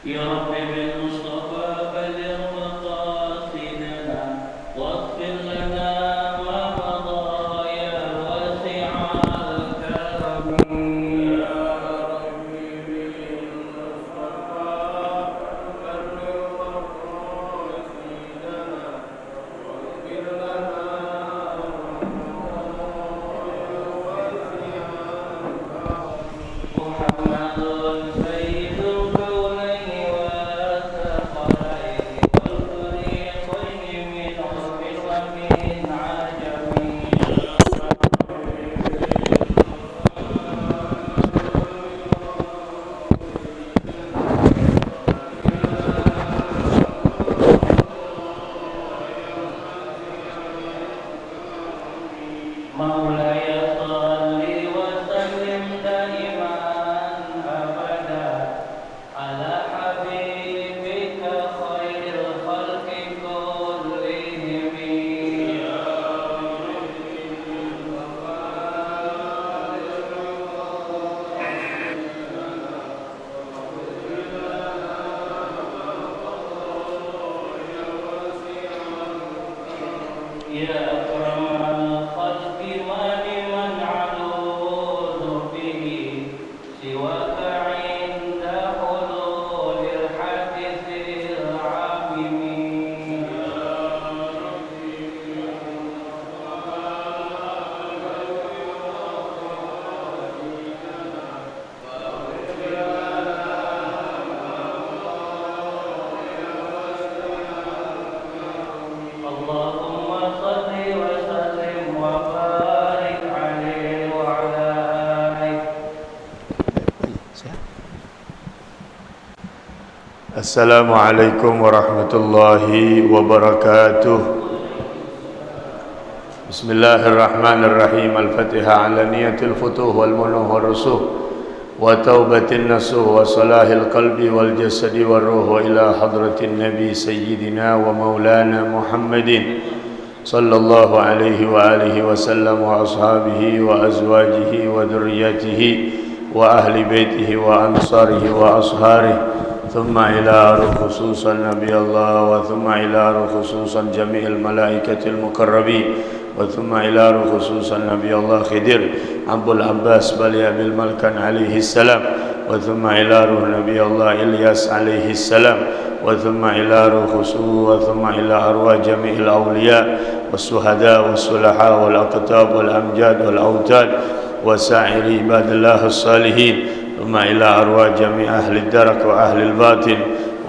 يا رب بالمصطفى بلغ مقاصدنا واغفر لنا ما مضى يا واسع الكرم. يا رب بالمصطفى بلغ مقاصدنا واغفر لنا محمد سيد الكونين والثقلين والفريقين من عرب ومن عجم. مولاي صل وسلم دائما أبدا على حبيبك خير الخلق كلهم. يا يا أكرم الخلق ما لمن علوذ به سواك عند حلول الحادث العامم. اللهم صل وسلم وبارك عليه وعلى آله. Assalamualaikum warahmatullahi wabarakatuh. Bismillahirrahmanirrahim. Al-Fatihah ala niyatil futuh wal munuh wal rusuh wa taubatin nasuh wa salahil qalbi wal jasadi wal ruh wa ila hadratin nabi sayyidina wa maulana Muhammadin sallallahu alaihi wa alihi wa sallam wa ashabihi wa azwajihi wa dhurriyyatihi wa ahli baitihi wa ansarihi wa asharihi ثم إلى خصوصا نبي الله وثم إلى خصوصا جميع الملائكة المقربين وثم إلى خصوصا نبي الله خضر أبو العباس بل أبي الملكن عليه السلام وثم إلى نبي الله إلياس عليه السلام وثم إلى وثم إلى أرواح جميع الأولياء والشهداء والصلحاء والأقطاب والأمجاد والأوتاد وسائر عباد الله الصالحين ثم إلى أرواح جميع أهل الدرك وأهل الباطن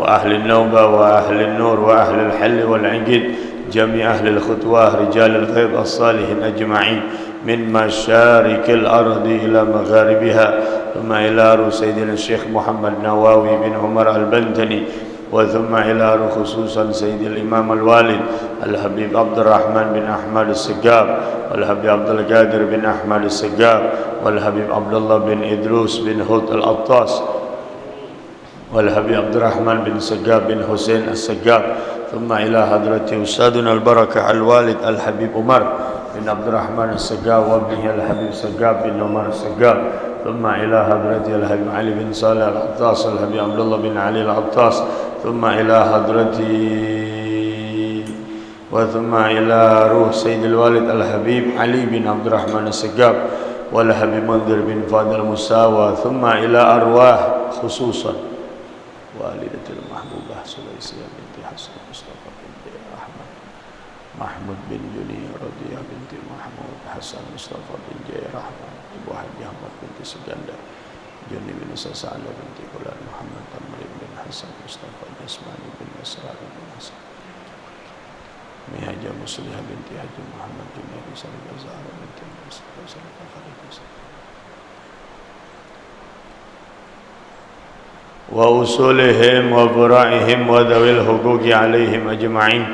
وأهل النوبة وأهل النور وأهل الحل والعقد جميع أهل الخطوة رجال الغيب الصالحين أجمعين من مشارق الأرض إلى مغاربها ثم إلى سيدنا الشيخ محمد نواوي بن عمر البنتني وثم إلى خصوصا سيد الإمام الوالد الحبيب عبد الرحمن بن أحمد السقاف والحبيب عبد القادر بن أحمد السقاف والحبيب عبد الله بن إدروس بن هود الأطاس والحبيب عبد الرحمن بن سقاف بن حسين السقاف ثم إلى حضرة أستاذنا البركة الوالد الحبيب عمر بن عبد الرحمن السقاف وابنه الحبيب سقاف بن عمر السقاف ثم إلى حضرة الحبيب علي بن صالح العطاس الحبيب عبد الله بن علي العطاس ثم إلى حضرة وثم إلى روح سيد الوالد الحبيب علي بن عبد الرحمن السقاف والحبيب منذر بن فاضل المساوى ثم إلى أرواح خصوصا والدة المحبوبة سليسية بنت حسن مصطفى بنت أحمد محمود بن جني رضية بنت محمود حسن مصطفى بنت رحمة أبو حاج أحمد بنت سجندة جني بن سسالة بنت فلان محمد تمرين بن حسن مصطفى جسمان بن مسرار بن حسن مهاجة مصلحة بنت حاج محمد جني بن سلمة زهرة بنت مصطفى سلمة خالد وأصولهم وفرائهم وذوي الحقوق عليهم أجمعين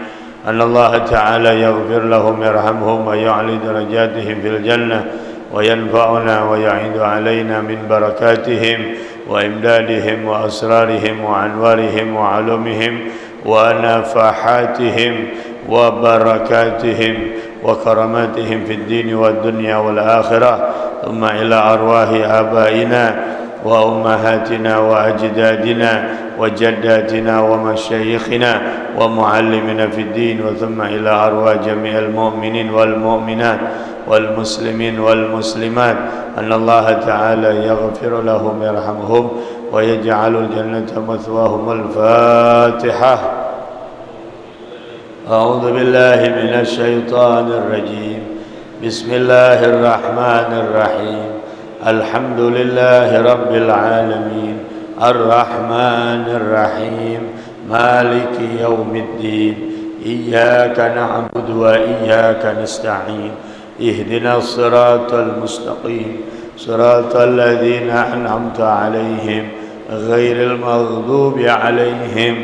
أن الله تعالى يغفر لهم يرحمهم ويعلي درجاتهم في الجنة وينفعنا ويعيد علينا من بركاتهم وإمدادهم وأسرارهم وأنوارهم وعلومهم ونفحاتهم وبركاتهم وكراماتهم في الدين والدنيا والآخرة ثم إلى أرواح آبائنا وأمهاتنا وأجدادنا وجداتنا ومشايخنا ومعلمنا في الدين، وثم إلى أرواح جميع المؤمنين والمؤمنات والمسلمين والمسلمات أن الله تعالى يغفر لهم ويرحمهم ويجعل الجنة مثواهم. الفاتحة. أعوذ بالله من الشيطان الرجيم. بسم الله الرحمن الرحيم. الحمد لله رب العالمين الرحمن الرحيم مالك يوم الدين إياك نعبد وإياك نستعين اهدنا الصراط المستقيم صراط الذين أنعمت عليهم غير المغضوب عليهم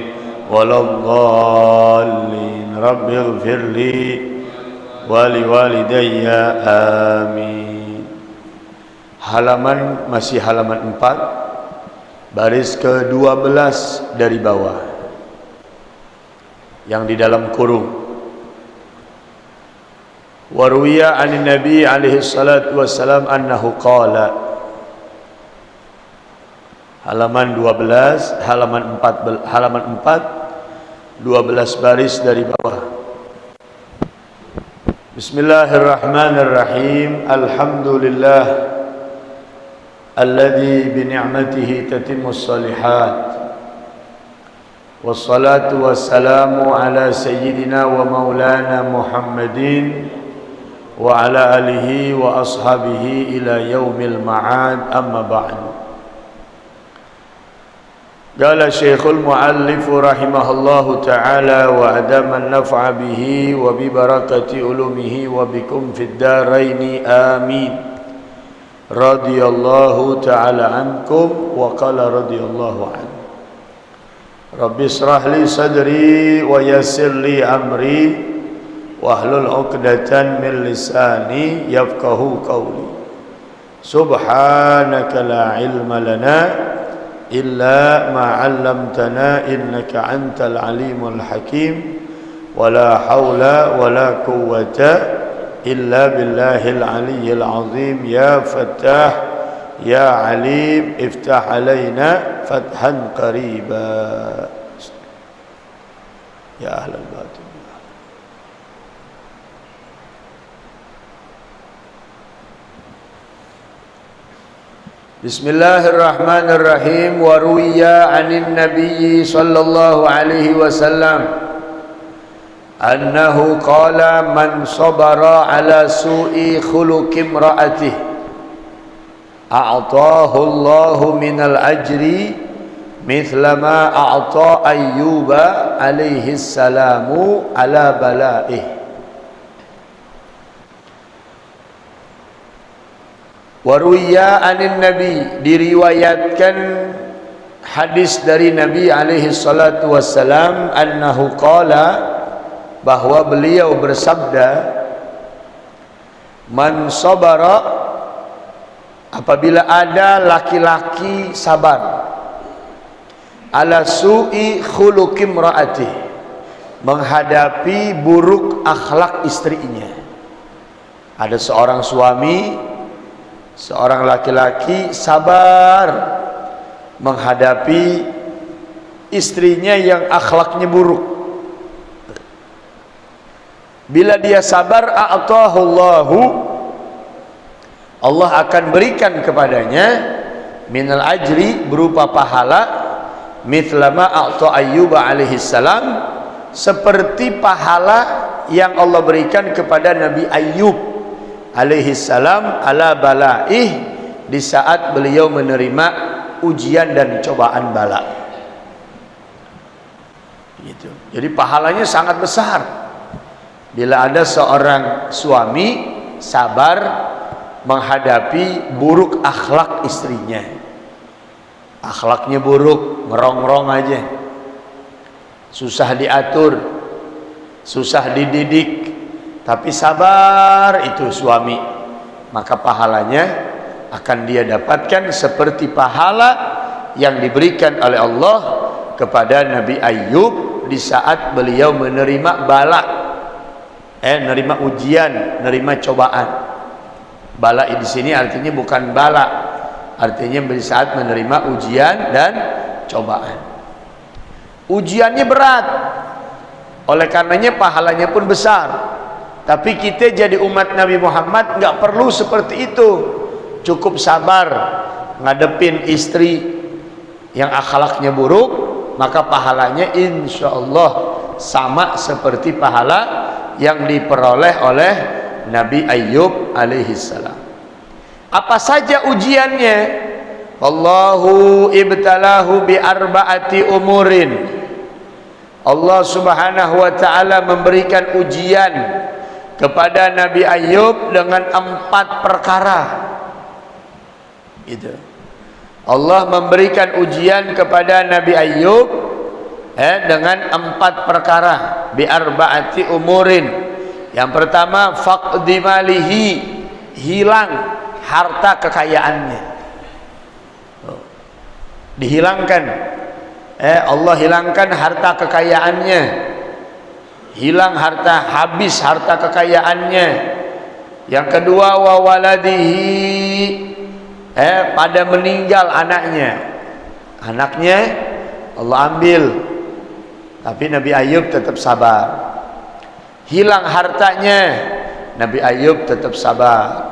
ولا الضالين. رب اغفر لي ولوالدي آمين. Halaman masih halaman 4, baris ke-12 dari bawah, yang di dalam kurung. Waruwiya anin Nabi alaihi salatu wassalam annahu qala. Halaman 12, halaman 4, 12 baris dari bawah. Bismillahirrahmanirrahim. Alhamdulillah alladzi bi ni'matihi tatimmus shalihat. Wassalatu wassalamu ala sayyidina wa maulana Muhammadin wa ala alihi wa ashabihi ila yaumil ma'ad. Amma ba'du. Qala Syekhul Muallif rahimahullahu ta'ala wa adama an-naf'a bihi wa bi barakati ulumihi wa bikum fid daraini amin. Radiyallahu ta'ala ankum wa qala radiyallahu anhu. Rabbi israh li sadri wa yassir li amri wahlul 'uqdatan min lisani yafqahu qawli. Subhanaka la ilma lana illa ma 'allamtana innaka antal alimul hakim wa la haula wa la quwwata illa billahil aliyyil azim. Ya Fattah ya Alim iftah alaina fathan qariba. Ya ahlal batin. Bismillahirrahmanirrahim. Wa ruwiya 'anin nabiyyi sallallahu alaihi wasallam annahu qala man sabara ala su'i khuluqi imra'atihi a'tahu Allahu minal ajri mithla ma a'ta Ayyuba alaihi salamu ala bala'ih. Waruya anin Nabi, diriwayatkan hadis dari Nabi alaihi salatu wassalam, annahu qala, bahwa beliau bersabda, man sabara, apabila ada laki-laki sabar, ala su'i khuluqi imra'atihi, menghadapi buruk akhlak istrinya. Ada seorang suami, seorang laki-laki sabar menghadapi istrinya yang akhlaknya buruk. Bila dia sabar, a'tahullahu, Allah akan berikan kepadanya minal ajri, berupa pahala, mithla ma a'ta Ayyub alaihi salam, seperti pahala yang Allah berikan kepada Nabi Ayyub alaihi salam ala bala'ih, di saat beliau menerima ujian dan cobaan bala. Gitu. Jadi pahalanya sangat besar bila ada seorang suami sabar menghadapi buruk akhlak istrinya. Akhlaknya buruk, merongrong aja, susah diatur, susah dididik, tapi sabar itu suami, maka pahalanya akan dia dapatkan seperti pahala yang diberikan oleh Allah kepada Nabi Ayyub di saat beliau menerima bala, menerima ujian, menerima cobaan. Bala di sini artinya bukan bala, artinya di saat menerima ujian dan cobaan. Ujiannya berat, oleh karenanya pahalanya pun besar. Tapi kita jadi umat Nabi Muhammad nggak perlu seperti itu. Cukup sabar ngadepin istri yang akhlaknya buruk, maka pahalanya insya Allah sama seperti pahala yang diperoleh oleh Nabi Ayyub alaihissalam. Apa saja ujiannya? Allahu ibtalahu bi arba'ati umurin. Allah subhanahu wa ta'ala memberikan ujian kepada Nabi Ayyub dengan 4 perkara. Gitu. Allah memberikan ujian kepada Nabi Ayyub dengan 4 perkara, bi arba'ati umurin. Yang pertama, faqdi malihi, hilang harta kekayaannya. Dihilangkan. Allah hilangkan harta kekayaannya. Hilang harta, habis harta kekayaannya. Yang kedua, wa waladihi, pada meninggal anaknya Allah ambil, tapi Nabi Ayyub tetap sabar. Hilang hartanya, Nabi Ayyub tetap sabar.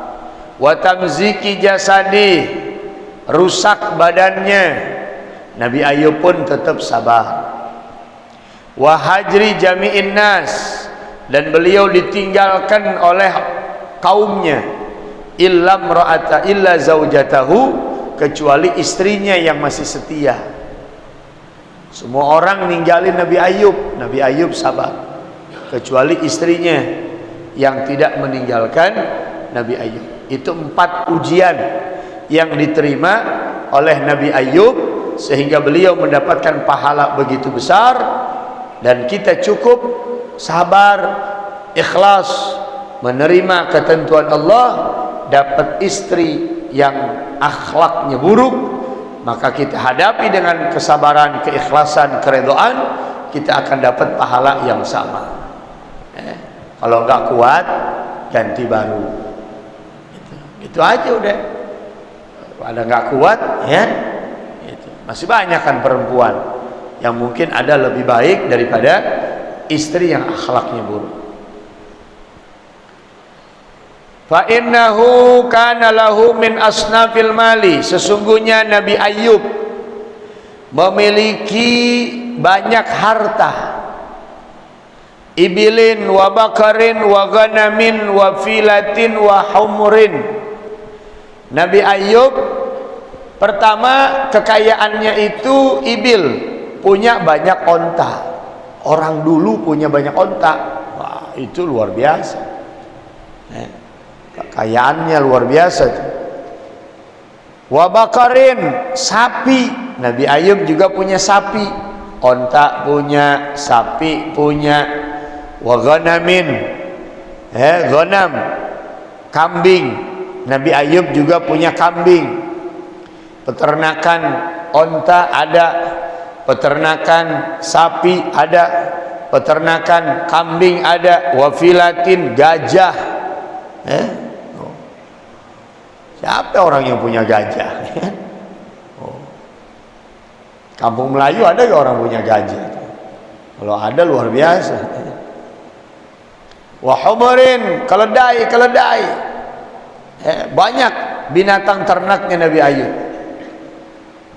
Wa tamziki jasadi, rusak badannya, Nabi Ayyub pun tetap sabar. Wa hajri jami'in nas, dan beliau ditinggalkan oleh kaumnya, illa zaujatahu, kecuali istrinya yang masih setia. Semua orang ninggalin Nabi Ayyub, Nabi Ayyub sabar, kecuali istrinya yang tidak meninggalkan Nabi Ayyub. Itu 4 ujian yang diterima oleh Nabi Ayyub sehingga beliau mendapatkan pahala begitu besar. Dan kita cukup sabar, ikhlas menerima ketentuan Allah. Dapat istri yang akhlaknya buruk, maka kita hadapi dengan kesabaran, keikhlasan, keredoan, kita akan dapat pahala yang sama. Kalau nggak kuat, ganti baru. Itu aja udah. Ada nggak kuat, ya. Masih banyak kan perempuan yang mungkin ada lebih baik daripada istri yang akhlaknya buruk. Fa innahu kana lahu min asnafil mali, sesungguhnya Nabi Ayyub memiliki banyak harta. Ibilin wa bakarin wa ghanamin wa filatin wa humurin. Nabi Ayyub pertama kekayaannya itu ibil, punya banyak onta. Orang dulu punya banyak onta, wah itu luar biasa. Kekayaannya luar biasa. Wa bakarin, sapi. Nabi Ayyub juga punya sapi. Onta punya, sapi punya. Wa ghanamin, ghanam, kambing. Nabi Ayyub juga punya kambing. Peternakan onta ada, peternakan sapi ada, peternakan kambing ada, wafilatin, gajah. Siapa orang yang punya gajah? Kampung Melayu ada gak orang punya gajah? Kalau ada luar biasa. Wahumurin, keledai. Banyak binatang ternaknya Nabi Ayyub.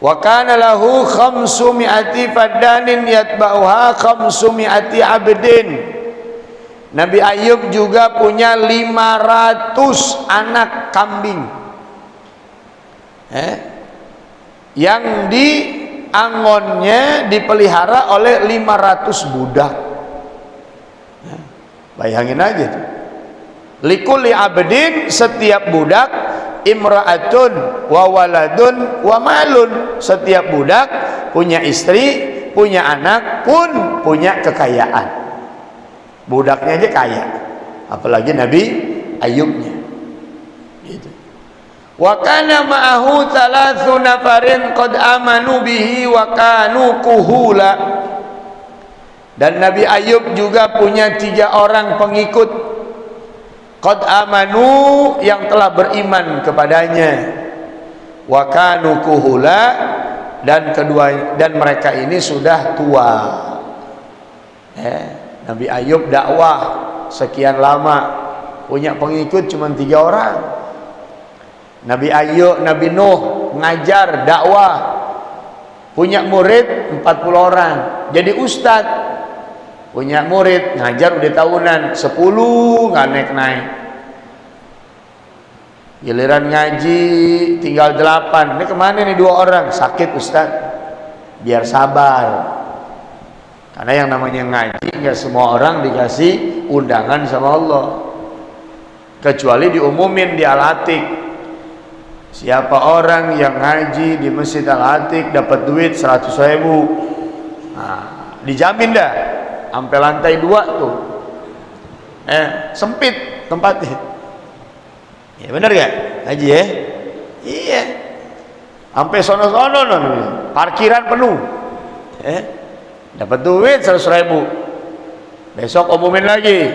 Wa kana lahu 500 fadanin yatba'uha 500 abdin. Nabi Ayyub juga punya 500 anak kambing. Yang diangonnya dipelihara oleh 500 budak. Bayangin aja tuh. Likulli abdin, setiap budak, imra'atun wa waladun wa malun, setiap budak punya istri, punya anak, pun punya kekayaan. Budaknya aja kaya, apalagi Nabi Ayyubnya. Gitu. Wa kana ma'ahu 3 nafarin qad amanu bihi wa kanu kuhula. Dan Nabi Ayyub juga punya 3 orang pengikut qad amanu, yang telah beriman kepadanya. wa kanu kuhula, dan mereka ini sudah tua. Nabi Ayub dakwah sekian lama, punya pengikut cuma 3 orang. Nabi Ayub, Nabi Nuh ngajar dakwah, punya murid 40 orang. Jadi ustad, punya murid ngajar udah tahunan 10 nggak naik-naik. Giliran ngaji tinggal 8. Ini kemana nih 2 orang? Sakit ustad. Biar sabar. Karena yang namanya ngaji nggak semua orang dikasih undangan sama Allah. Kecuali diumumin di Al-Atiq. Siapa orang yang ngaji di Masjid Al-Atiq dapat duit 100.000. Nah, dijamin dah. Sampai lantai 2 tuh. Sempit tempatnya. Ya benar gak? Haji ya? Iya. Sampai sono-sono parkiran penuh. Dapat duit 100.000. Besok umumin lagi.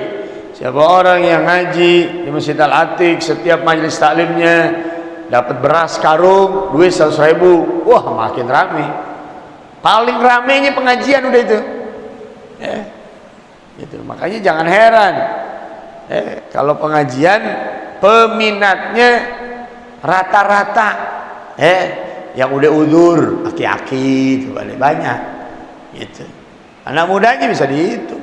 Siapa orang yang ngaji di Masjid Al-Atiq, setiap majelis taklimnya dapat beras karung, duit 100.000. Wah, makin rame. Paling ramenya pengajian udah itu. Gitu. Makanya jangan heran. Kalau pengajian peminatnya rata-rata yang udah udur, aki-aki itu banyak gitu. Anak mudanya bisa dihitung.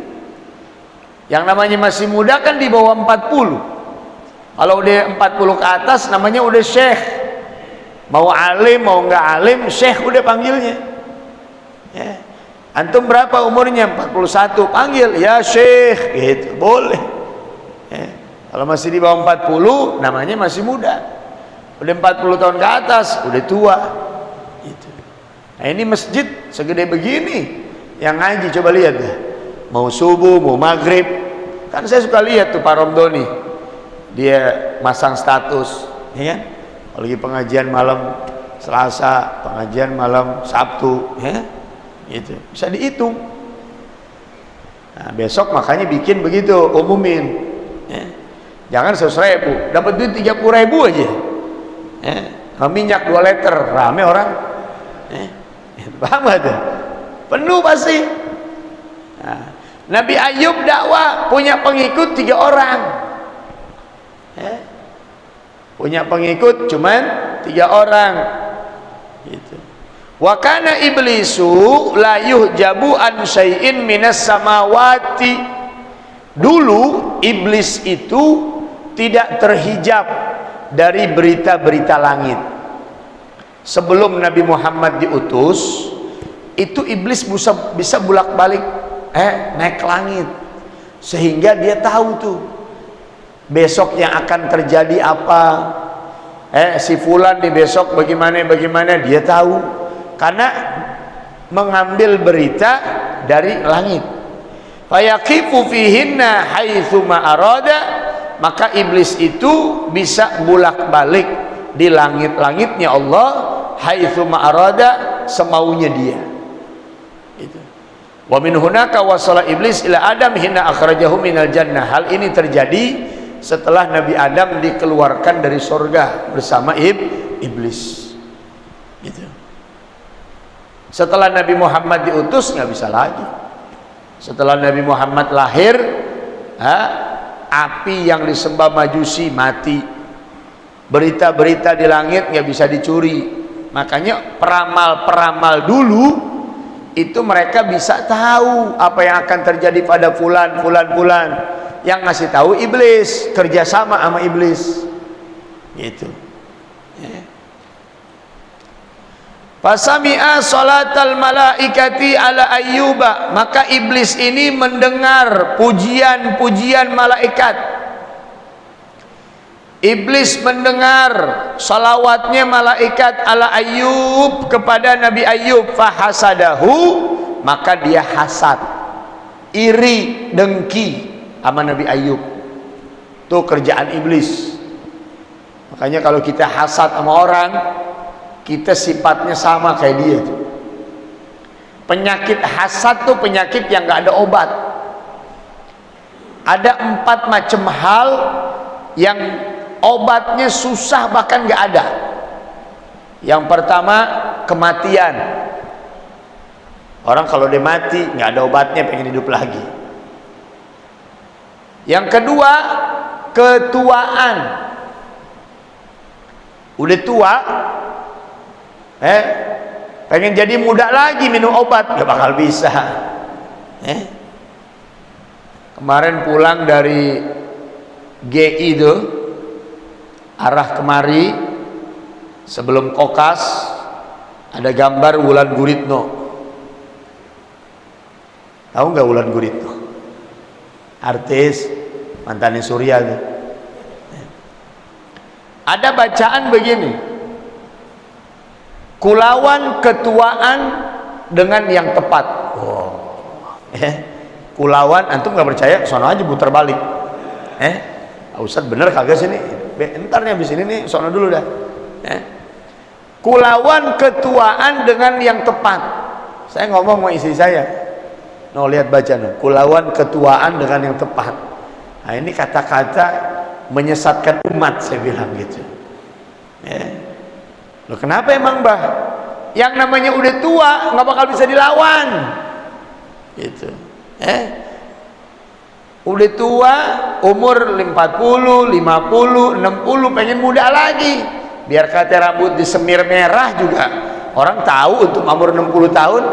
Yang namanya masih muda kan di bawah 40. Kalau udah 40 ke atas namanya udah syekh. Mau alim mau nggak alim, syekh udah panggilnya. Antum berapa umurnya? 41, panggil ya syekh gitu, boleh. Kalau masih di bawah 40 namanya masih muda. Udah 40 tahun ke atas udah tua gitu. Nah ini masjid segede begini yang ngaji, coba lihat deh. Mau subuh mau maghrib, kan saya suka lihat tuh Pak Romdoni, dia masang status ya kan? Kalau lagi pengajian malam Selasa, pengajian malam Sabtu ya, gitu. Bisa dihitung. Nah besok makanya bikin begitu, umumin ya. Jangan 100.000, dapat duit 30.000 aja. Minyak 2 liter, rame orang. Paham gak tuh? Penuh pasti. Nah, Nabi Ayub dakwah punya pengikut 3 orang. Punya pengikut cuman 3 orang. Gitu. Wa kana iblisu la yuhjabu an syai'in minas samawati. Dulu iblis itu tidak terhijab dari berita-berita langit. Sebelum Nabi Muhammad diutus, itu iblis bisa bolak-balik naik ke langit, sehingga dia tahu tuh besok yang akan terjadi apa. Si fulan di besok bagaimana dia tahu, karena mengambil berita dari langit. Fayaqifu fihinna haitsu ma arada, maka iblis itu bisa bolak-balik di langit-langitnya Allah, haitsu ma arada, semaunya dia. Itu. Wa min hunaka wasala iblis ila Adam hina akhrajahu minal jannah. Hal ini terjadi setelah Nabi Adam dikeluarkan dari surga bersama iblis. Gitu. Setelah Nabi Muhammad diutus nggak bisa lagi. Setelah Nabi Muhammad lahir, api yang disembah Majusi mati. Berita-berita di langit nggak bisa dicuri. Makanya peramal-peramal dulu itu mereka bisa tahu apa yang akan terjadi pada fulan. Yang ngasih tahu iblis, kerjasama sama iblis. Gitu. Fasami'a salatal malaikati ala Ayyuba, maka iblis ini mendengar pujian-pujian malaikat. Iblis mendengar salawatnya malaikat ala Ayyub kepada Nabi Ayyub. Fahasadahu, maka dia hasad, iri, dengki sama Nabi Ayyub. Itu kerjaan iblis. Makanya kalau kita hasad sama orang, kita sifatnya sama kayak dia tuh. Penyakit hasad tuh penyakit yang gak ada obat. Ada 4 macam hal yang obatnya susah bahkan gak ada. Yang pertama, kematian. Orang kalau dia mati nggak ada obatnya, pengen hidup lagi. Yang kedua, ketuaan. Udah tua, pengen jadi muda lagi, minum obat nggak bakal bisa. Kemarin pulang dari GI itu, arah kemari, sebelum Kokas ada gambar Wulan Guritno. Tahu nggak Wulan Guritno? Artis mantannya Surya itu. Ada bacaan begini, kulawan ketuaan dengan yang tepat. Kulawan, antum nggak percaya, sono aja putar balik. Ustaz bener kagak sih nih? Entar nih habis ini nih, sono dulu dah. Kulawan ketuaan dengan yang tepat. Saya ngomong sama istri saya. No, lihat baca no. Kulawan ketuaan dengan yang tepat. Nah, ini kata-kata menyesatkan umat, saya bilang gitu. Loh, kenapa emang, Mbah? Yang namanya udah tua nggak bakal bisa dilawan. Gitu. Udah tua, umur 40, 50, 60, pengen muda lagi. Biar kata rambut disemir merah juga orang tahu untuk umur 60 tahun.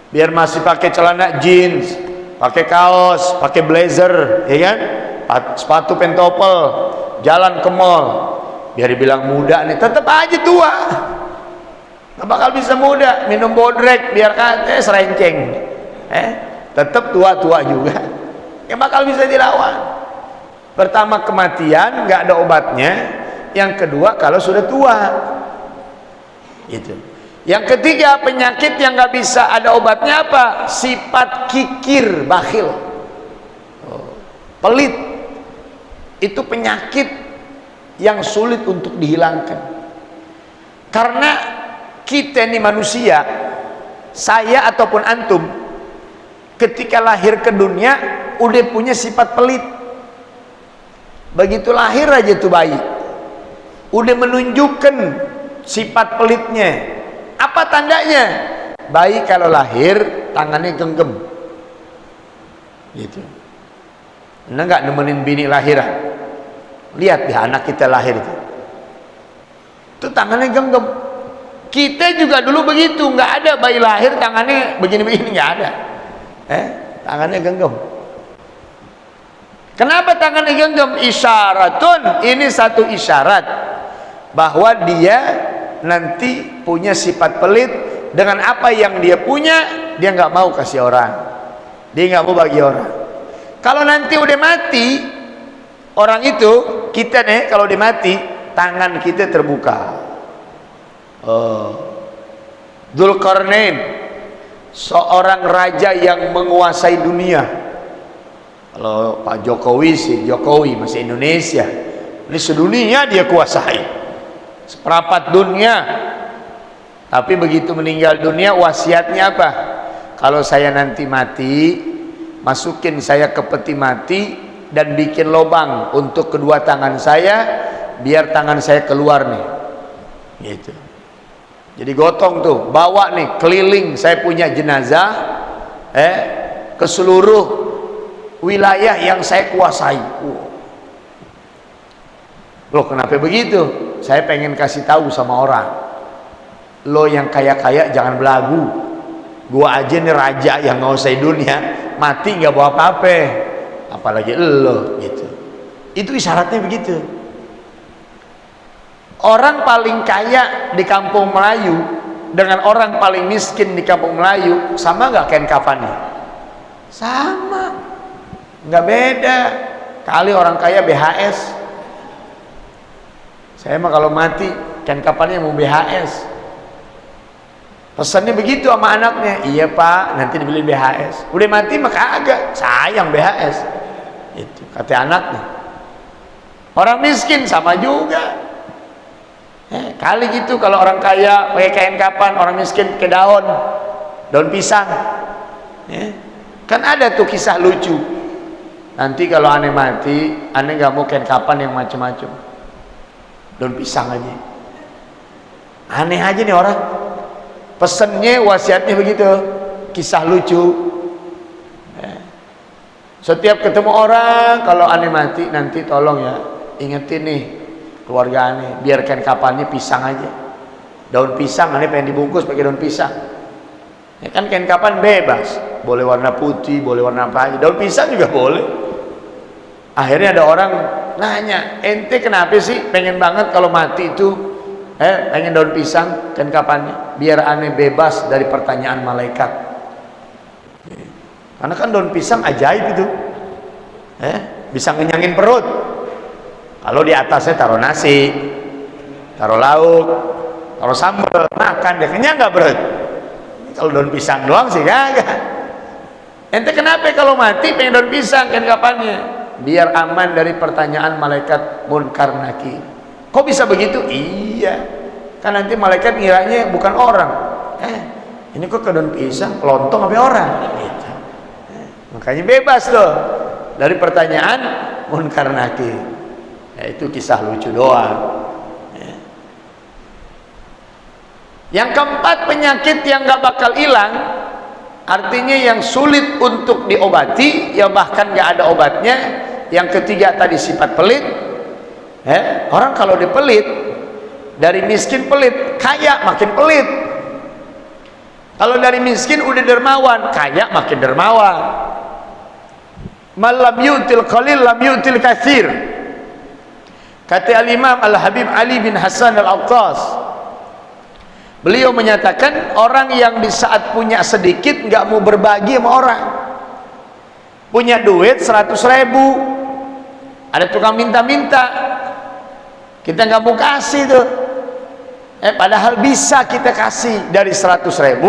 Biar masih pakai celana jeans, pakai kaos, pakai blazer, ya kan? Sepatu pentopel, jalan ke mall. Biar dibilang muda nih, tetap aja tua. Nggak bakal bisa muda. Minum bodrek biar kata serenceng. Tetap tua-tua juga. Nggak bakal bisa dilawan. Pertama, kematian, nggak ada obatnya. Yang kedua, kalau sudah tua. Gitu. Yang ketiga, penyakit yang nggak bisa ada obatnya apa? Sifat kikir, bakhil, pelit. Itu penyakit yang sulit untuk dihilangkan. Karena kita ini manusia, saya ataupun antum, ketika lahir ke dunia udah punya sifat pelit. Begitu lahir aja tuh bayi, udah menunjukkan sifat pelitnya. Apa tandanya? Bayi kalau lahir tangannya genggam gitu. Anda nggak nemenin bini lahiran? Lihat deh anak kita lahir itu tangannya genggam. Kita juga dulu begitu, nggak ada bayi lahir tangannya begini-begini, nggak ada. Tangannya genggam. Kenapa tangannya genggam? Isyaratun, ini satu isyarat bahwa dia nanti punya sifat pelit. Dengan apa yang dia punya, dia nggak mau kasih orang, dia nggak mau bagi orang. Kalau nanti udah mati orang itu, kita nih kalau udah mati, tangan kita terbuka. Dzulqarnain, seorang raja yang menguasai dunia. Kalau Pak Jokowi sih, Jokowi masih Indonesia, ini sedunia dia kuasai, seperempat dunia. Tapi begitu meninggal dunia, wasiatnya apa? Kalau saya nanti mati, masukin saya ke peti mati dan bikin lubang untuk kedua tangan saya, biar tangan saya keluar nih, gitu. Jadi gotong tuh, bawa nih keliling, saya punya jenazah, ke seluruh wilayah yang saya kuasai. Loh, kenapa begitu? Saya pengen kasih tahu sama orang. Lo yang kaya-kaya jangan belagu. Gua aja nih raja yang nguasai dunia, mati nggak bawa apa-apa, apalagi lo gitu. Itu isyaratnya begitu. Orang paling kaya di kampung Melayu dengan orang paling miskin di kampung Melayu sama nggak kain kafannya? Sama, nggak beda. Kali orang kaya BHS, saya mah kalau mati kain kafannya mau BHS. Pesannya begitu sama anaknya. Iya pak, nanti dibeli BHS. Udah mati maka agak sayang BHS. Itu kata anaknya. Orang miskin sama juga. Kali gitu kalau orang kaya pakai kain kapan, orang miskin pakai daun pisang. Kan ada tuh kisah lucu. Nanti kalau aneh mati, aneh nggak mau kain kapan yang macam-macam. daun pisang aja. Aneh aja nih orang. Pesennya, wasiatnya begitu, kisah lucu. Setiap ketemu orang, kalau aneh mati nanti tolong ya ingetin nih keluarga aneh, biarkan kapannya pisang aja, daun pisang. Aneh pengen dibungkus pakai daun pisang. Ya kan kain kapan bebas, boleh warna putih, boleh warna apa aja, daun pisang juga boleh. Akhirnya ada orang nanya, ente kenapa sih pengen banget kalau mati itu pengen daun pisang kain kapannya? Biar aneh bebas dari pertanyaan malaikat. Karena kan daun pisang ajaib itu, bisa ngenyangin perut. Kalau di atasnya taruh nasi, taruh lauk, taruh sambal, makan dia kenyang nggak perut. Kalau daun pisang doang sih kagak. Ente kenapa kalau mati pengen daun pisang kan kapannya? Biar aman dari pertanyaan malaikat munkar nakir. Kok bisa begitu? Iya, kan nanti malaikat ngiranya bukan orang. Ini kok ke daun pisang, lontong apa orang? Gitu. Makanya bebas loh dari pertanyaan munkar nakir. Itu kisah lucu doang. Yang keempat, penyakit yang gak bakal hilang, artinya yang sulit untuk diobati, ya bahkan gak ada obatnya. Yang ketiga tadi sifat pelit. Orang kalau dipelit, dari miskin pelit, kaya makin pelit. Kalau dari miskin udah dermawan, kaya makin dermawan. Malam yu'til qalil lam yu'til katsir. Kata al-Imam Al-Habib Ali bin Hasan Al-Attas, beliau menyatakan orang yang di saat punya sedikit nggak mau berbagi sama orang. Punya duit 100.000, ada tukang minta-minta, kita nggak mau kasih tuh. Padahal bisa kita kasih dari 100.000,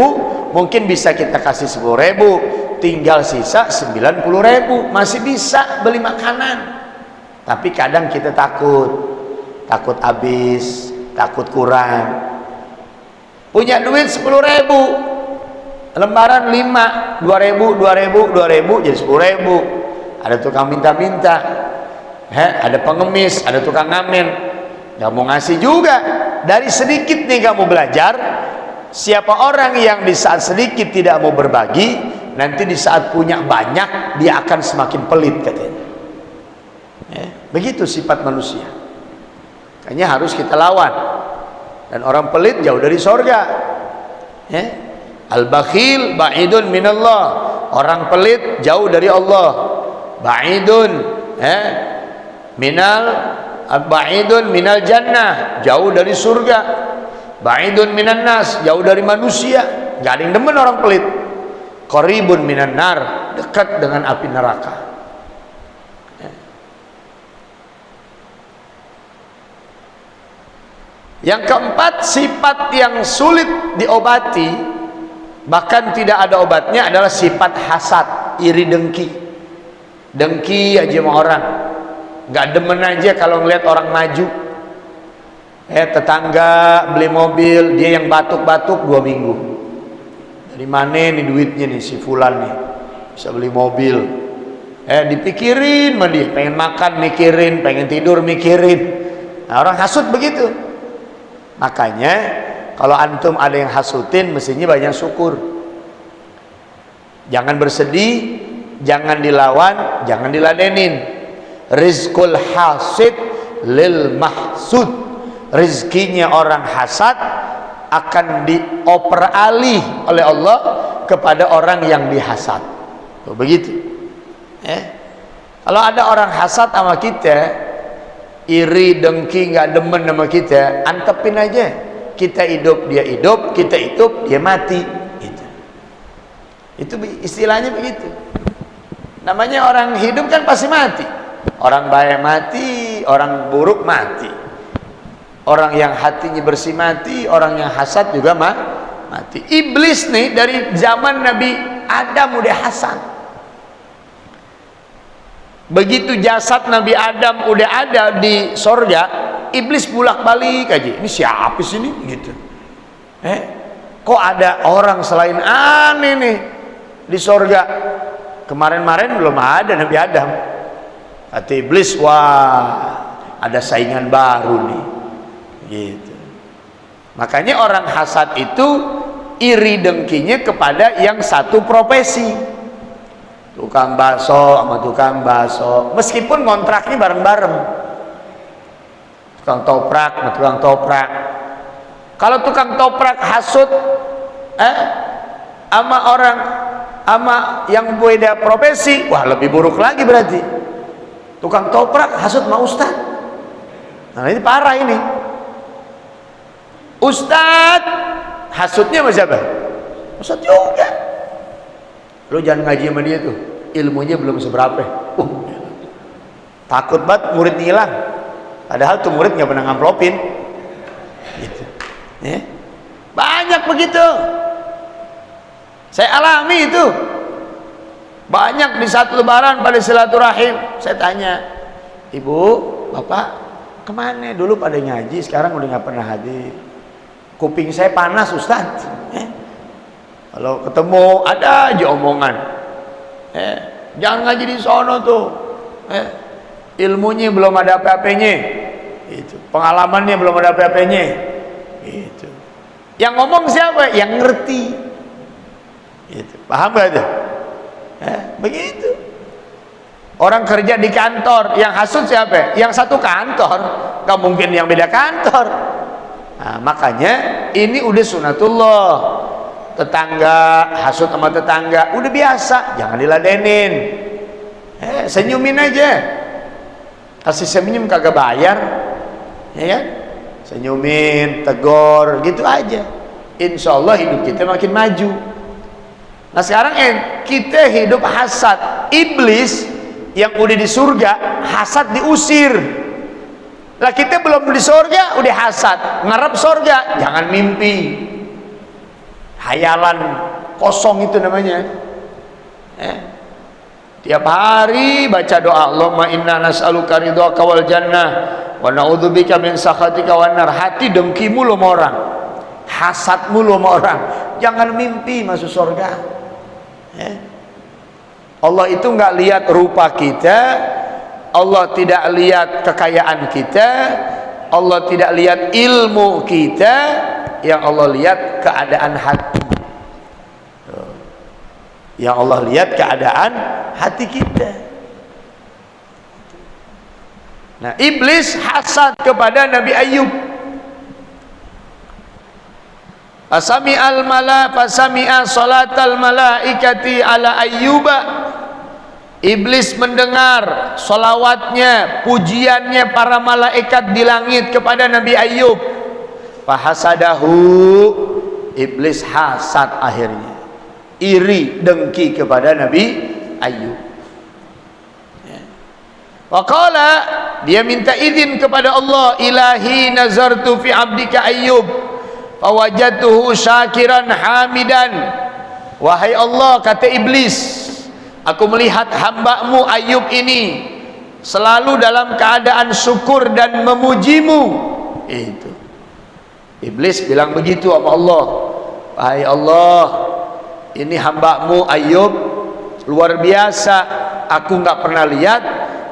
mungkin bisa kita kasih 10.000, tinggal sisa 90.000, masih bisa beli makanan. Tapi kadang kita takut habis, takut kurang. Punya duit 10.000, lembaran 5, 2.000 jadi 10.000. Ada tukang minta-minta, ada pengemis, ada tukang ngamen, nggak mau ngasih juga. Dari sedikit nih kamu belajar, siapa orang yang di saat sedikit tidak mau berbagi, nanti di saat punya banyak dia akan semakin pelit katanya. Begitu sifat manusia. Kayaknya harus kita lawan. Dan orang pelit jauh dari sorga. Al-bakhil ba'idun minallah. Orang pelit jauh dari Allah. Ba'idun ba'idun minal jannah, jauh dari surga. Ba'idun minan nas, jauh dari manusia. Gak ada yang demen orang pelit. Qaribun minan nar, dekat dengan api neraka. Yang keempat, sifat yang sulit diobati, bahkan tidak ada obatnya, adalah sifat hasad, iri dengki. Dengki aja sama orang, nggak demen aja kalau ngeliat orang maju. Tetangga beli mobil, dia yang batuk-batuk 2 minggu. Dari mana nih duitnya nih si fulan nih bisa beli mobil? Dipikirin sama dia, pengen makan mikirin, pengen tidur mikirin. Nah, orang hasud begitu. Makanya kalau antum ada yang hasutin, mestinya banyak syukur. Jangan bersedih, jangan dilawan, jangan diladenin. Rizqul hasid lil mahsud. Rizkinya orang hasad akan dioper alih oleh Allah kepada orang yang dihasad. Tuh, begitu. Kalau ada orang hasad sama kita, iri, dengki, nggak demen sama kita, antepin aja. Kita hidup, dia hidup, kita hidup, dia mati. Itu istilahnya begitu. Namanya orang hidup kan pasti mati. Orang baik mati, orang buruk mati. Orang yang hatinya bersih mati, orang yang hasad juga mati. Iblis nih dari zaman Nabi Adam udah hasad. Begitu jasad Nabi Adam udah ada di sorga, iblis bolak-balik aja. Ini siapa sih ini? Gitu. Kok ada orang selain aneh nih di sorga? Kemarin-kemarin belum ada Nabi Adam. Kata iblis, wah ada saingan baru nih. Gitu. Makanya orang hasad itu iri dengkinya kepada yang satu profesi. Tukang bakso sama tukang bakso, meskipun kontraknya bareng-bareng. Tukang toprak sama tukang toprak. Kalau tukang toprak hasut sama orang sama yang beda profesi, wah lebih buruk lagi berarti. Tukang toprak hasut sama ustad. Nah ini parah ini. Ustad hasutnya sama siapa? Ustad juga. Lu jangan ngaji sama dia tuh, ilmunya belum seberapa. Takut banget muridnya hilang. Padahal tuh murid nggak pernah ngamplopin. Gitu. Ya. Banyak begitu. Saya alami itu. Banyak di saat lebaran pada silaturahim. Saya tanya, ibu, bapak, kemana? Dulu pada ngaji, sekarang udah nggak pernah hadir. Kuping saya panas, Ustaz. Kalau ketemu ada aja omongan. Jangan ngaji di sono tuh. Ilmunya belum ada apa-apanya. Itu. Pengalamannya belum ada apa-apanya. Itu. Yang ngomong siapa? Yang ngerti. Itu. Paham gak itu? Begitu. Orang kerja di kantor, yang hasut siapa? Yang satu kantor. Gak mungkin yang beda kantor. Nah, makanya ini udah sunatullah. Tetangga hasut sama tetangga udah biasa, jangan diladenin. Senyumin aja. Kasih senyum kagak bayar, ya kan? Senyumin, tegor, gitu aja. Insya Allah hidup kita makin maju. Nah sekarang kita hidup hasad. Iblis yang udah di surga, hasad diusir. Lah kita belum di surga udah hasad, ngarep surga, jangan mimpi. Hayalan kosong itu namanya. Tiap hari baca doa, Allahumma inna nas'aluka ridhaka wal jannah wa na'udzubika min sakhatika wan nar. Hati dengki mulu sama orang, hasad mulu sama orang. Jangan mimpi masuk surga. Allah itu nggak lihat rupa kita, Allah tidak lihat kekayaan kita, Allah tidak lihat ilmu kita, yang Allah lihat keadaan hati. Yang Allah lihat keadaan hati kita. Nah, iblis hasad kepada Nabi Ayub. Fasami'a salatal malaikati ala Ayyuba. Iblis mendengar solawatnya, pujiannya para malaikat di langit kepada Nabi Ayub. Fahasadahu, iblis hasad akhirnya, iri dengki kepada Nabi Ayub. Waqala, dia minta izin kepada Allah, ilahi nazartu fi abdika Ayub fawajatuhu syakiran hamidan. Wahai Allah, kata iblis, aku melihat hambamu Ayub ini selalu dalam keadaan syukur dan memujimu. Itu iblis bilang begitu sama Allah. Wahai Allah, ini hambamu Ayub luar biasa, aku nggak pernah lihat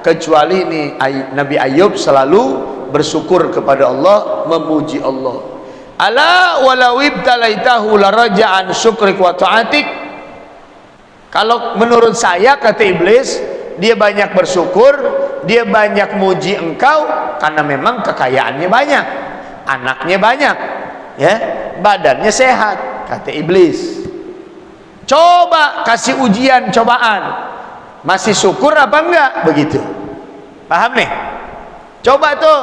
kecuali ini Nabi Ayub selalu bersyukur kepada Allah, memuji Allah. Ala walau ibtalaitahu laraja'an syukrik wa ta'atik. Kalau menurut saya, kata iblis, dia banyak bersyukur, dia banyak muji engkau karena memang kekayaannya banyak, anaknya banyak, ya, badannya sehat, kata iblis. Coba kasih ujian, cobaan, masih syukur apa enggak? Begitu. Paham nih? Coba tuh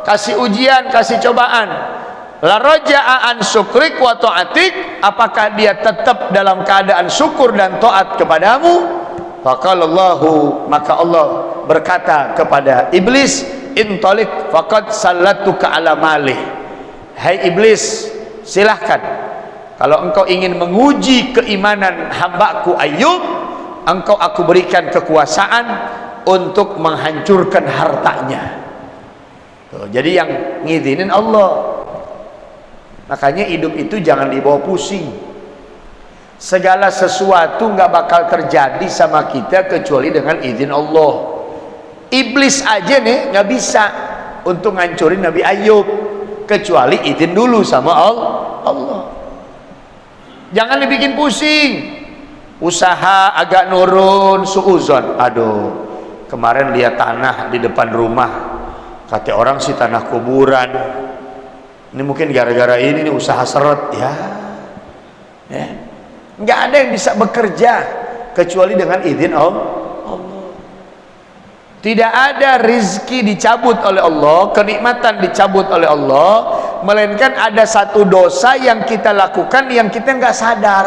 kasih ujian, kasih cobaan. La raja'a an syukrik wa ta'atik, apakah dia tetap dalam keadaan syukur dan taat kepadamu? Faqalallahu, maka Allah berkata kepada iblis, intalik faqad sallatuka ala malih. Hai iblis, silahkan, kalau engkau ingin menguji keimanan hambaku Ayub, engkau aku berikan kekuasaan untuk menghancurkan hartanya. Tuh, jadi yang ngizinin Allah. Makanya hidup itu jangan dibawa pusing. Segala sesuatu nggak bakal terjadi sama kita kecuali dengan izin Allah. Iblis aja nih nggak bisa untuk ngancurin Nabi Ayub kecuali izin dulu sama Allah. Jangan dibikin pusing. Usaha agak nurun, suuzon. Aduh, kemarin lihat tanah di depan rumah, kata orang sih tanah kuburan. Ini mungkin gara-gara ini nih usaha seret ya. Nggak ada yang bisa bekerja kecuali dengan izin Allah. Tidak ada rizki dicabut oleh Allah, kenikmatan dicabut oleh Allah, melainkan ada satu dosa yang kita lakukan yang kita nggak sadar.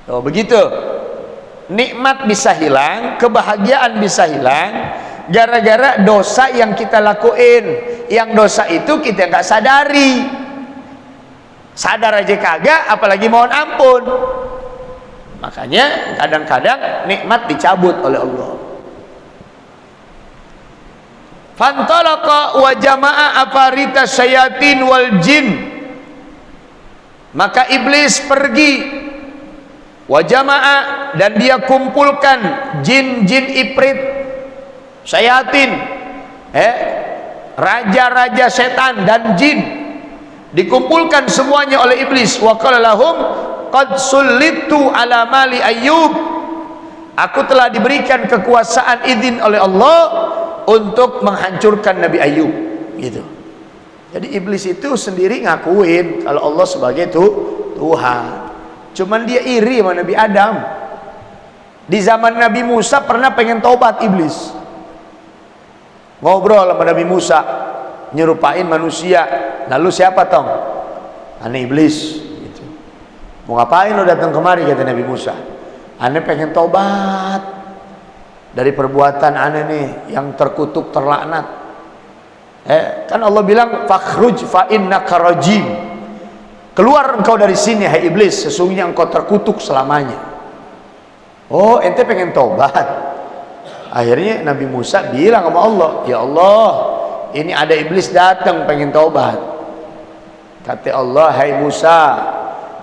Oh, begitu. Nikmat bisa hilang, kebahagiaan bisa hilang gara-gara dosa yang kita lakuin. Yang dosa itu kita nggak sadari. Sadar aja kagak, apalagi mohon ampun. Makanya kadang-kadang nikmat dicabut oleh Allah. Fantalaqa wa jama'a afarita syayatin wal jin. Maka iblis pergi, wa jama'a, dan dia kumpulkan jin-jin ifrit, syayatin, raja-raja setan dan jin, dikumpulkan semuanya oleh iblis. Wa qala lahum qad sullitu ala mali Ayyub, aku telah diberikan kekuasaan izin oleh Allah untuk menghancurkan Nabi Ayyub, gitu. Jadi iblis itu sendiri ngakuin kalau Allah sebagai Tuhan. Cuman dia iri sama Nabi Adam. Di zaman Nabi Musa pernah pengen taubat iblis. Ngobrol sama Nabi Musa, nyerupain manusia. Lalu siapa tong? Aneh iblis, gitu. Mau ngapain lo datang kemari, kata Nabi Musa. Aneh pengen taubat dari perbuatan aneh nih yang terkutuk, terlaknat. Kan Allah bilang fakhruj fa innaka rajim, keluar engkau dari sini hai iblis, sesungguhnya engkau terkutuk selamanya. Oh, ente pengen tobat. Akhirnya Nabi Musa bilang sama Allah, ya Allah, ini ada iblis datang pengen tobat. Kata Allah, hai Musa,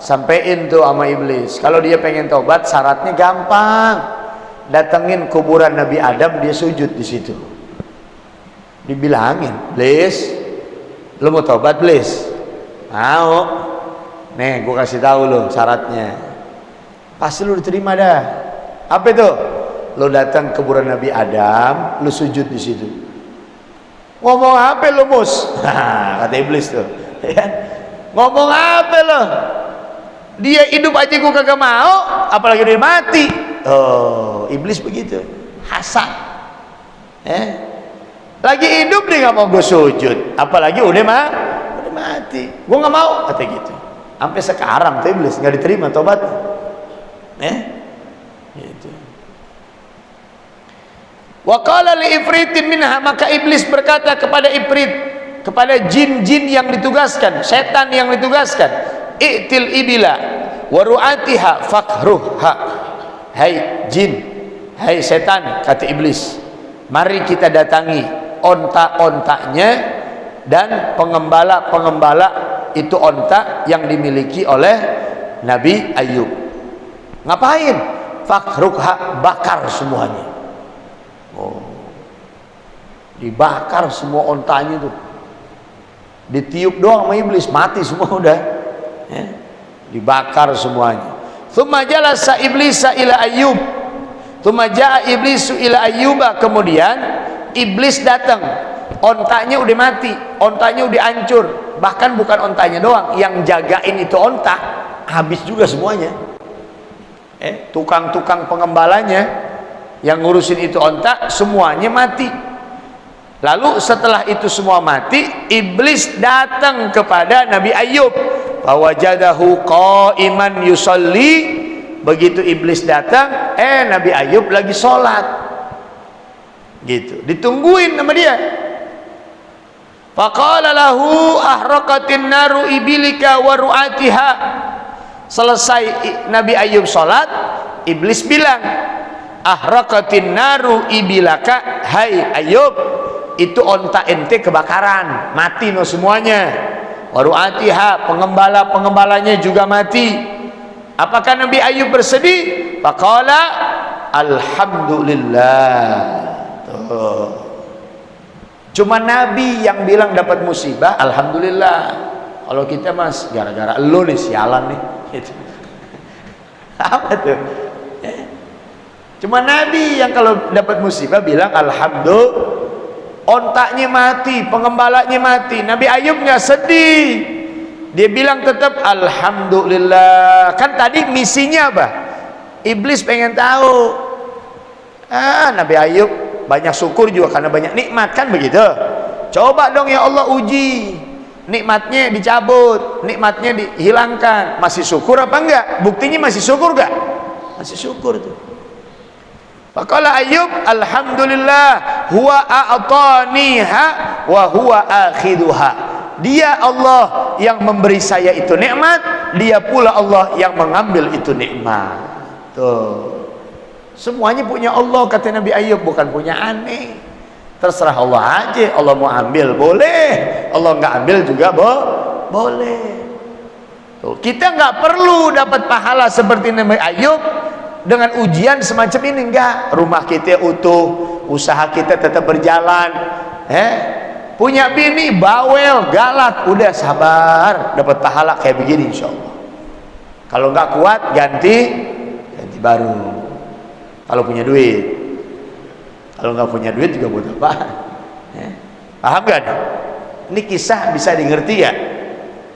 sampein tuh sama iblis, kalau dia pengen tobat syaratnya gampang. Datengin kuburan Nabi Adam, dia sujud di situ. Dibilangin, "Blis, lu mau tobat, Blis?" "Mau." "Nih, gua kasih tahu lu syaratnya." Pasti lu diterima dah. Apa itu? Lu datang ke kuburan Nabi Adam, lu sujud di situ. "Ngomong apa lu, Mus?" Kata iblis tuh. "Ngomong apa lu? Dia hidup aja gua kagak mau, apalagi dia mati." Oh, iblis begitu, hasad. Lagi hidup dia nggak mau gue sujud, apalagi udah mati. Gue nggak mau, kata gitu. Sampai sekarang tuh iblis nggak diterima tobat. Gitu. Wa qala li ifritin minha, maka iblis berkata kepada ifrit, kepada jin-jin yang ditugaskan, setan yang ditugaskan, i'til ibila wa ru'atiha fakhruha. Hai jin, hai setan, kata iblis, mari kita datangi onta-ontanya dan pengembala-pengembala itu onta yang dimiliki oleh Nabi Ayyub. Ngapain? Fakhruha, bakar semuanya. Oh, dibakar semua ontanya itu. Ditiup doang sama iblis, mati semua udah. Dibakar semuanya. Tsumma jalasa iblisa ila Ayyub. Tsumma jaa iblisu ila Ayyuba, kemudian iblis datang. Ontanya udah mati, ontanya udah hancur. Bahkan bukan ontanya doang, yang jagain itu onta habis juga semuanya. Tukang-tukang pengembalanya yang ngurusin itu onta semuanya mati. Lalu setelah itu semua mati, iblis datang kepada Nabi Ayyub. Fawajadahu qa'iman yusalli. Begitu iblis datang, Nabi Ayyub lagi sholat. Gitu, ditungguin sama dia. Faqala lahu ahraqatin naru ibilika wa ru'atiha. Selesai Nabi Ayyub sholat, iblis bilang, ahraqatin naru ibilaka, hai Ayyub, itu onta ente kebakaran, mati no semuanya. Waru'atiha, pengembala-pengembalanya juga mati. Apakah Nabi Ayyub bersedih? Faqala alhamdulillah. Tuh. Cuma Nabi yang bilang dapat musibah, alhamdulillah. Kalau kita mas, gara-gara lo nih sialan nih. Gitu. Apa tuh? Cuma Nabi yang kalau dapat musibah bilang alhamdulillah. Ontaknya mati, pengembalanya mati. Nabi Ayub nggak sedih. Dia bilang tetap alhamdulillah. Kan tadi misinya apa? Iblis pengen tahu. Nabi Ayub banyak syukur juga karena banyak nikmat, kan begitu. Coba dong ya Allah uji, nikmatnya dicabut, nikmatnya dihilangkan, masih syukur apa enggak? Buktinya masih syukur enggak? Masih syukur tuh. Faqala Ayub alhamdulillah huwa a'taniha wa huwa akhiduha. Dia Allah yang memberi saya itu nikmat, dia pula Allah yang mengambil itu nikmat. Tuh. Semuanya punya Allah, kata Nabi Ayub, bukan punya aneh. Terserah Allah aja, Allah mau ambil boleh, Allah nggak ambil juga boleh. Tuh, kita nggak perlu dapat pahala seperti Nabi Ayub dengan ujian semacam ini, enggak. Rumah kita utuh, usaha kita tetap berjalan. Punya bini bawel, galak, udah sabar, dapat pahala kayak begini insya Allah. Kalau nggak kuat ganti baru. Kalau punya duit, kalau nggak punya duit juga buat apa? Paham kan? Ini kisah bisa dimengerti ya,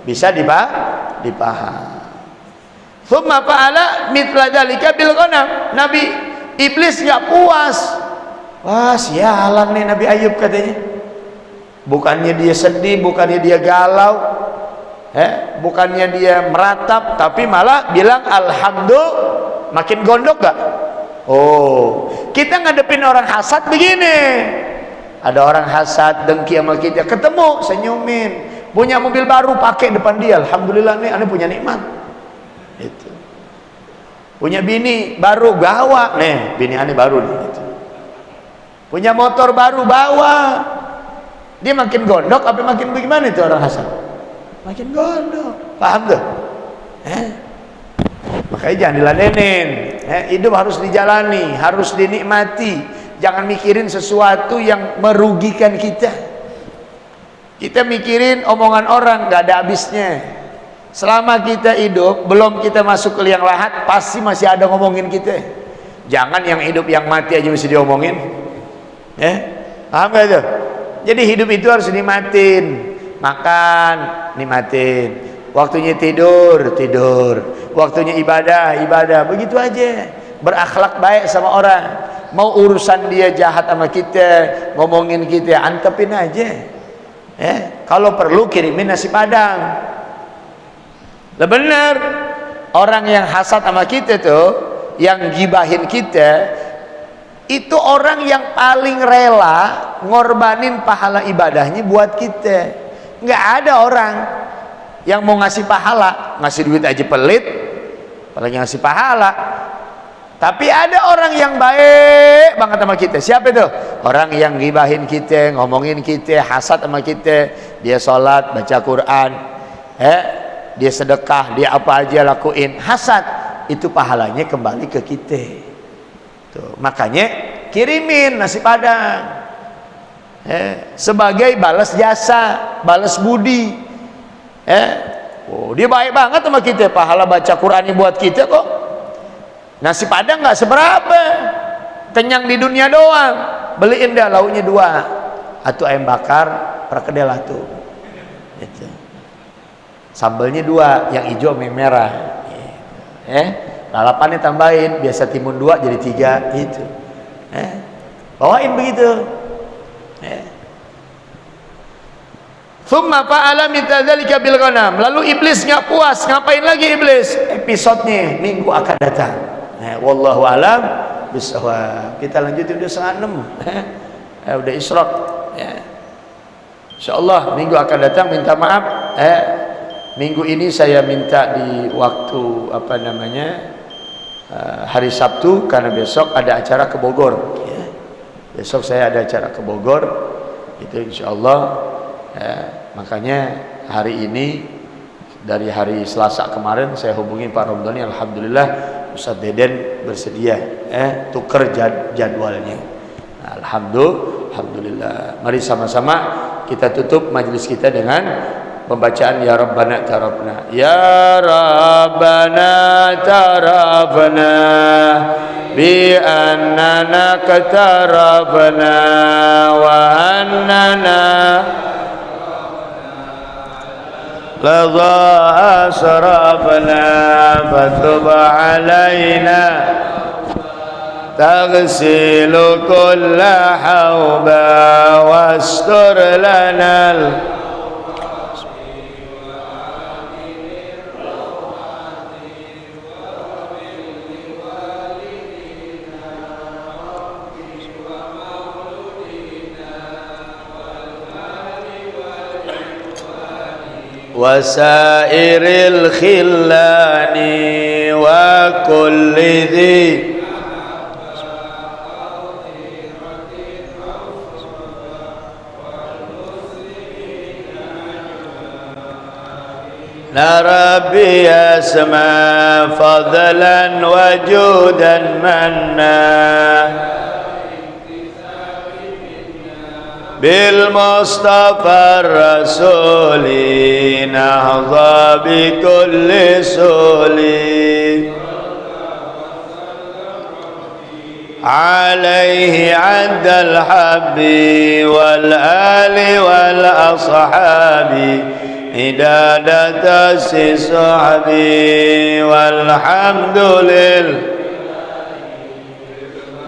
bisa dipaham. Thumma fa'ala mithla dzalika bil ghanam. Nabi Iblis nggak puas. Wah sialan nih Nabi Ayub katanya. Bukannya dia sedih, bukannya dia galau, bukannya dia meratap, tapi malah bilang alhamdulillah. Makin gondok gak? Oh, kita ngadepin orang hasad begini. Ada orang hasad, dengki sama kita, ketemu, senyumin. Punya mobil baru, pakai depan dia. Alhamdulillah nih, aneh punya nikmat. Itu. Punya bini baru, bawa. Nih, bini aneh baru nih. Gitu. Punya motor baru, bawa. Dia makin gondok, apa makin bagaimana itu orang hasad? Makin gondok. Paham tuh? Makanya jangan diladenin. Hidup harus dijalani, harus dinikmati. Jangan mikirin sesuatu yang merugikan kita. Kita mikirin omongan orang gak ada habisnya. Selama kita hidup, belum kita masuk ke liang lahat, pasti masih ada ngomongin kita. Jangan yang hidup yang mati aja mesti diomongin. Paham gak itu? Jadi hidup itu harus dinikmatin. Makan, nikmatin. Waktunya tidur, waktunya ibadah, begitu aja. Berakhlak baik sama orang. Mau urusan dia jahat sama kita, ngomongin kita, antepin aja. Kalau perlu kirimin nasi padang. Lah bener, orang yang hasad sama kita tuh, yang gibahin kita, itu orang yang paling rela ngorbanin pahala ibadahnya buat kita. Nggak ada orang yang mau ngasih pahala, ngasih duit aja pelit, apalagi ngasih pahala. Tapi ada orang yang baik banget sama kita. Siapa itu? Orang yang gibahin kita, ngomongin kita, hasad sama kita. Dia sholat, baca Quran, dia sedekah, dia apa aja lakuin. Hasad, itu pahalanya kembali ke kita. Tuh, makanya kirimin nasi padang, sebagai balas jasa, balas budi. Oh, dia baik banget sama kita, pahala baca Qurannya buat kita kok. Nasi padang nggak seberapa, kenyang di dunia doang. Beliin dah lauknya 2, atau ayam bakar perkedel tuh. Gitu. Sambelnya 2, yang hijau sama yang merah. Lalapannya tambahin, biasa timun 2 jadi 3 gitu. Bawain begitu. Thumma fa'ala mithla dzalika bil ghanam. Lalu iblis nggak puas, ngapain lagi iblis? Episodenya minggu akan datang. Wallahu alam bisawab. Kita lanjutin udah 5:30. Udah isyraq. Insyaallah minggu akan datang, minta maaf. Minggu ini saya minta di waktu hari Sabtu, karena besok ada acara ke Bogor. Besok saya ada acara ke Bogor. Itu insyaallah. Makanya hari ini dari hari Selasa kemarin saya hubungi Pak Romdoni, alhamdulillah Ustadz Deden bersedia tuker jadwalnya. Alhamdulillah Alhamdulillah. Mari sama-sama kita tutup majlis kita dengan pembacaan Ya Rabbana Tarafna. Ya Rabbana Tarafna bi annana qatarafna wa annana لظى أسرافنا فتب علينا تغسل كل حوبا واستر لنا وسائر الخلان وكل ذي ربي أسمى فضلا وجودا منا بالمصطفى الرسول نهضى بكل سول عليه عد الحب والآل والأصحاب إداد تأسيس صحبي والحمد لله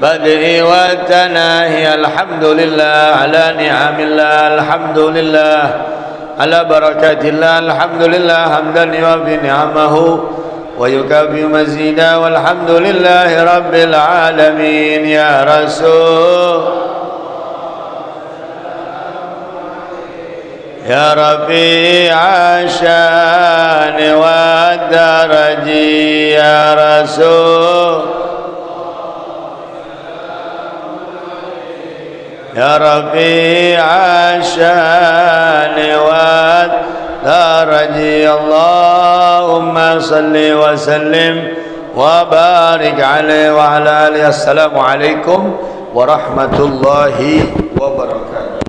بدء والتناهي الحمد لله على نعم الله الحمد لله على بركات الله الحمد لله حمدا يوافي نعمه ويكافئ مزيدا والحمد لله رب العالمين يا رسول يا رفيع الشان والدرج يا رسول يا رفيع الشان والدرج اللهم صل وسلم وبارك عليه وعلى آله. السلام عليكم ورحمة الله وبركاته.